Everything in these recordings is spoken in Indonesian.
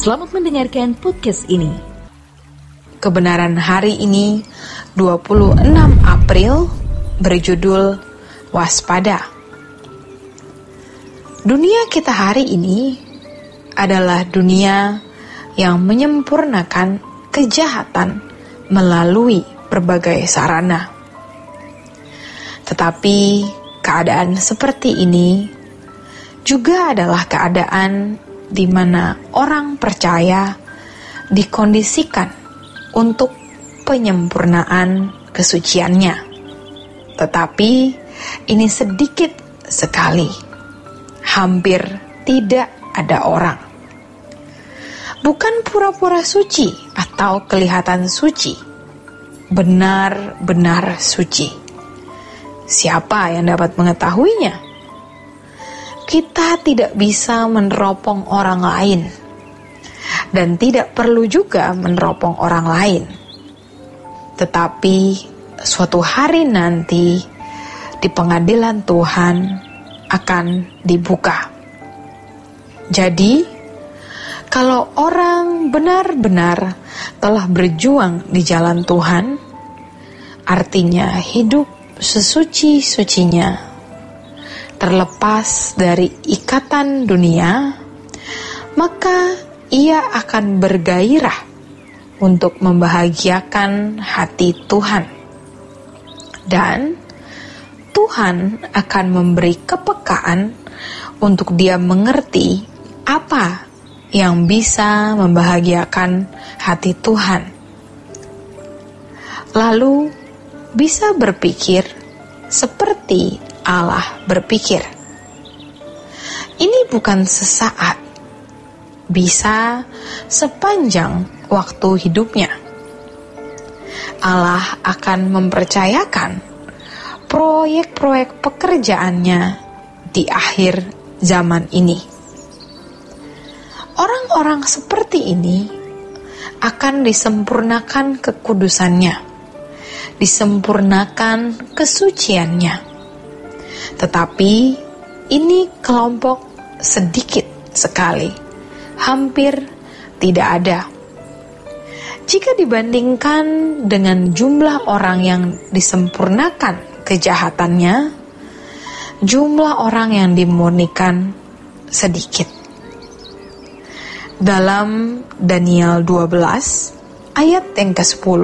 Selamat mendengarkan podcast ini. Kebenaran hari ini 26 April berjudul Waspada. Dunia kita hari ini adalah dunia yang menyempurnakan kejahatan melalui berbagai sarana. Tetapi keadaan seperti ini juga adalah keadaan di mana orang percaya dikondisikan untuk penyempurnaan kesuciannya. Tetapi ini sedikit sekali, hampir tidak ada orang. Bukan pura-pura suci atau kelihatan suci, benar-benar suci. Siapa yang dapat mengetahuinya? Kita tidak bisa meneropong orang lain dan tidak perlu juga meneropong orang lain. Tetapi suatu hari nanti di pengadilan Tuhan akan dibuka. Jadi, kalau orang benar-benar telah berjuang di jalan Tuhan, artinya hidup sesuci-sucinya, terlepas dari ikatan dunia, maka ia akan bergairah untuk membahagiakan hati Tuhan. Dan Tuhan akan memberi kepekaan untuk dia mengerti apa yang bisa membahagiakan hati Tuhan. Lalu bisa berpikir seperti Allah berpikir. Ini bukan sesaat, bisa sepanjang waktu hidupnya. Allah akan mempercayakan proyek-proyek pekerjaannya di akhir zaman ini. Orang-orang seperti ini akan disempurnakan kekudusannya, disempurnakan kesuciannya. Tetapi ini kelompok sedikit sekali, hampir tidak ada. Jika dibandingkan dengan jumlah orang yang disempurnakan kejahatannya, jumlah orang yang dimurnikan sedikit. Dalam Daniel 12 ayat yang ke-10,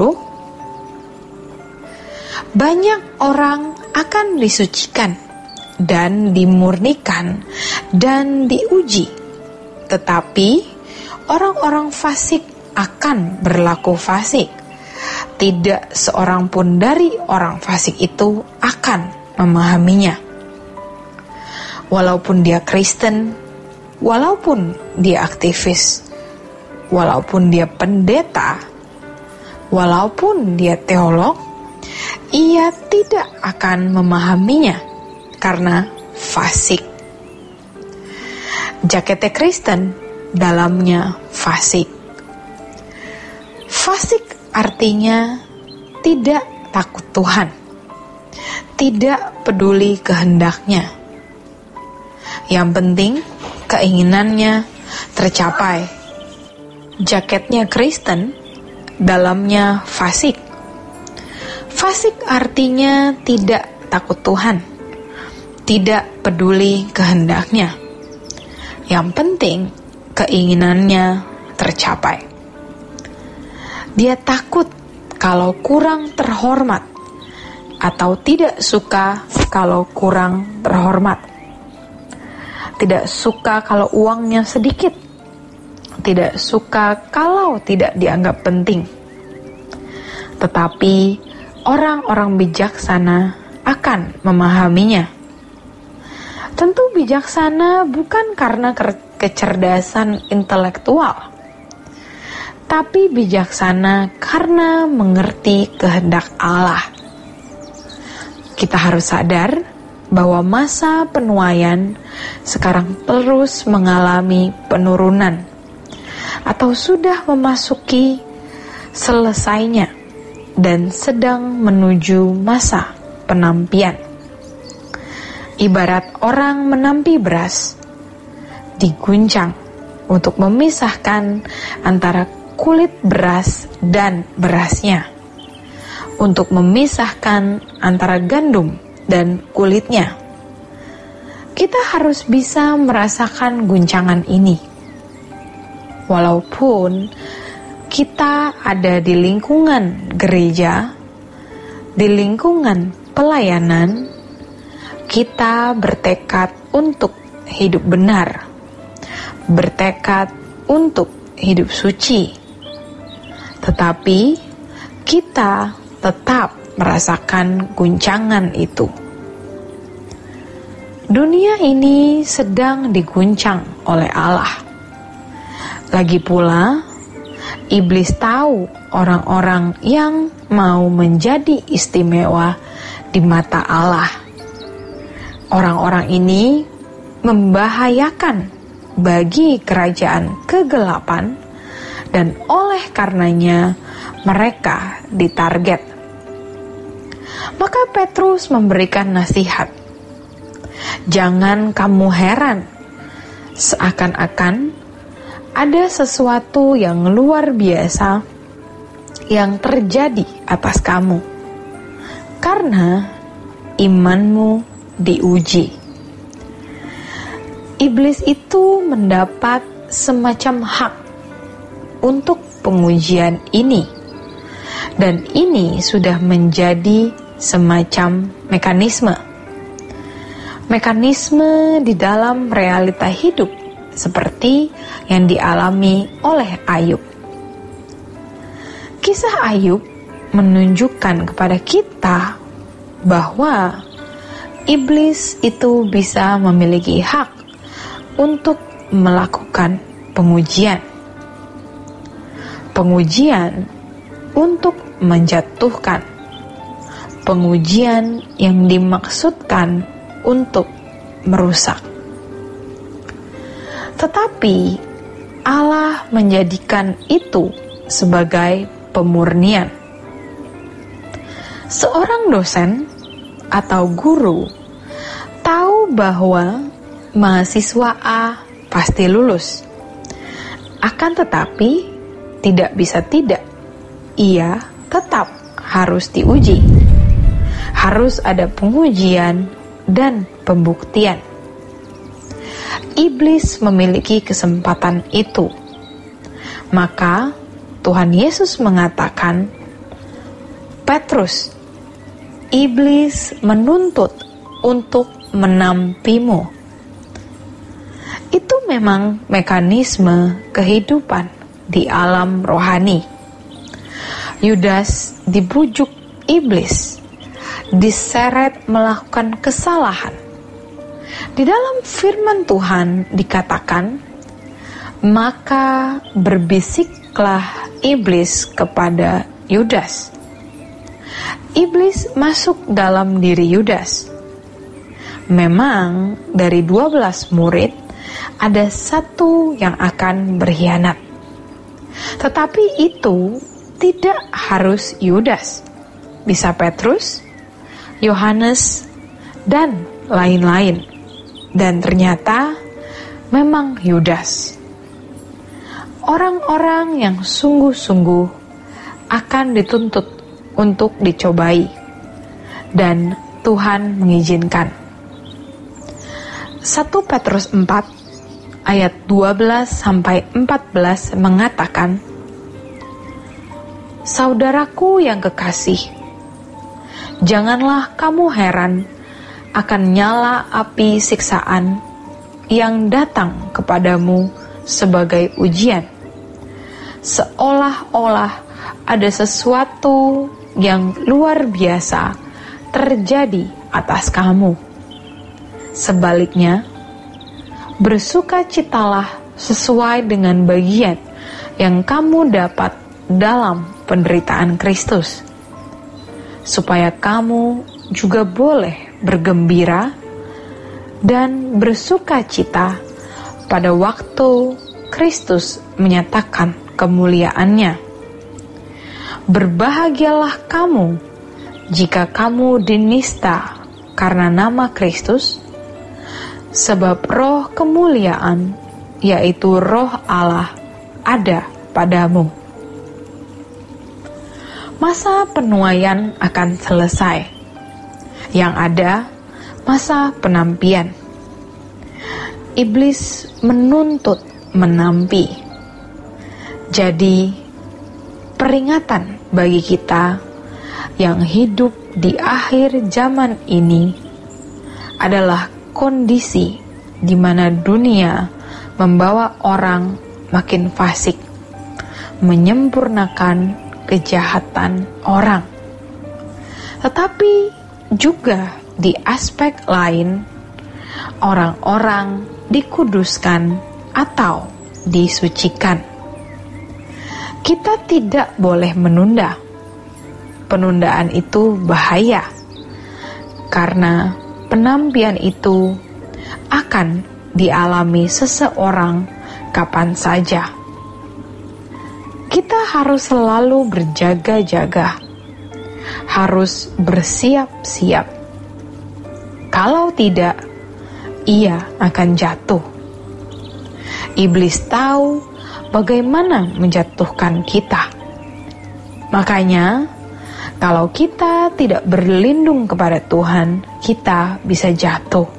banyak orang akan disucikan dan dimurnikan dan diuji, tetapi orang-orang fasik akan berlaku fasik. Tidak seorang pun dari orang fasik itu akan memahaminya. Walaupun dia Kristen, walaupun dia aktivis, walaupun dia pendeta, walaupun dia teolog, ia tidak akan memahaminya karena fasik. Jaketnya Kristen, dalamnya fasik. Fasik artinya tidak takut Tuhan, tidak peduli kehendaknya. Yang penting keinginannya tercapai. Jaketnya Kristen, dalamnya fasik. Fasik artinya tidak takut Tuhan, tidak peduli kehendaknya. Yang penting keinginannya tercapai. Dia takut kalau kurang terhormat atau tidak suka kalau kurang terhormat. Tidak suka kalau uangnya sedikit. Tidak suka kalau tidak dianggap penting. Tetapi orang-orang bijaksana akan memahaminya. Tentu bijaksana bukan karena kecerdasan intelektual, tapi bijaksana karena mengerti kehendak Allah. Kita harus sadar bahwa masa penuaian sekarang terus mengalami penurunan atau sudah memasuki selesainya dan sedang menuju masa penampian. Ibarat orang menampi beras, diguncang untuk memisahkan antara kulit beras dan berasnya, untuk memisahkan antara gandum dan kulitnya. Kita harus bisa merasakan guncangan ini. Walaupun kita ada di lingkungan gereja, di lingkungan pelayanan, kita bertekad untuk hidup benar, bertekad untuk hidup suci. Tetapi kita tetap merasakan guncangan itu. Dunia ini sedang diguncang oleh Allah. Lagi pula, iblis tahu orang-orang yang mau menjadi istimewa di mata Allah. Orang-orang ini membahayakan bagi kerajaan kegelapan, dan oleh karenanya mereka ditarget. Maka Petrus memberikan nasihat, "Jangan kamu heran, seakan-akan ada sesuatu yang luar biasa yang terjadi atas kamu, karena imanmu diuji." Iblis itu mendapat semacam hak untuk pengujian ini, dan ini sudah menjadi semacam mekanisme di dalam realita hidup seperti yang dialami oleh Ayub. Kisah Ayub menunjukkan kepada kita bahwa iblis itu bisa memiliki hak untuk melakukan pengujian untuk menjatuhkan, pengujian yang dimaksudkan untuk merusak. Tetapi Allah menjadikan itu sebagai pemurnian. Seorang dosen atau guru tahu bahwa mahasiswa A pasti lulus. Akan tetapi tidak bisa tidak, ia tetap harus diuji. Harus ada pengujian dan pembuktian. Iblis memiliki kesempatan itu. Maka Tuhan Yesus mengatakan, "Petrus, iblis menuntut untuk menampimu." Itu memang mekanisme kehidupan di alam rohani. Yudas dibujuk iblis, diseret melakukan kesalahan. Di dalam firman Tuhan dikatakan, maka berbisiklah iblis kepada Yudas. Iblis masuk dalam diri Yudas. Memang dari 12 murid, ada satu yang akan berkhianat. Tetapi itu tidak harus Yudas. Bisa Petrus, Yohanes, dan lain-lain. Dan ternyata memang Yudas. Orang-orang yang sungguh-sungguh akan dituntut untuk dicobai. Dan Tuhan mengizinkan. 1 Petrus 4 ayat 12-14 mengatakan, "Saudaraku yang kekasih, janganlah kamu heran akan nyala api siksaan yang datang kepadamu sebagai ujian, seolah-olah ada sesuatu yang luar biasa terjadi atas kamu. Sebaliknya, bersukacitalah sesuai dengan bagian yang kamu dapat dalam penderitaan Kristus, supaya kamu juga boleh bergembira dan bersukacita pada waktu Kristus menyatakan kemuliaannya. Berbahagialah kamu jika kamu dinista karena nama Kristus, sebab roh kemuliaan yaitu Roh Allah, ada padamu. Masa penuaian akan selesai. Yang ada masa penampian. Iblis menuntut menampi. Jadi, peringatan bagi kita yang hidup di akhir zaman ini adalah kondisi di mana dunia membawa orang makin fasik, menyempurnakan kejahatan orang. Tetapi juga di aspek lain, orang-orang dikuduskan atau disucikan. Kita tidak boleh menunda. Penundaan itu bahaya, karena penampian itu akan dialami seseorang kapan saja. Kita harus selalu berjaga-jaga, harus bersiap-siap. Kalau tidak, ia akan jatuh. Iblis tahu bagaimana menjatuhkan kita. Makanya, kalau kita tidak berlindung kepada Tuhan, kita bisa jatuh.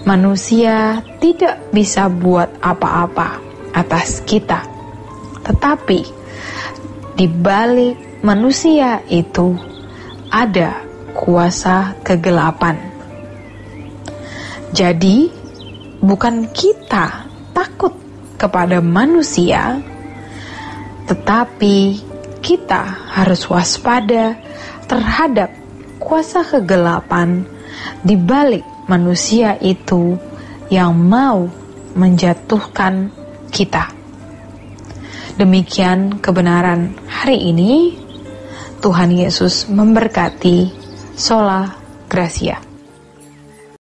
Manusia tidak bisa buat apa-apa atas kita. Tetapi, di balik manusia itu ada kuasa kegelapan. Jadi, bukan kita takut kepada manusia, tetapi kita harus waspada terhadap kuasa kegelapan di balik manusia itu yang mau menjatuhkan kita. Demikian kebenaran hari ini. Tuhan Yesus memberkati. Sola Gracia.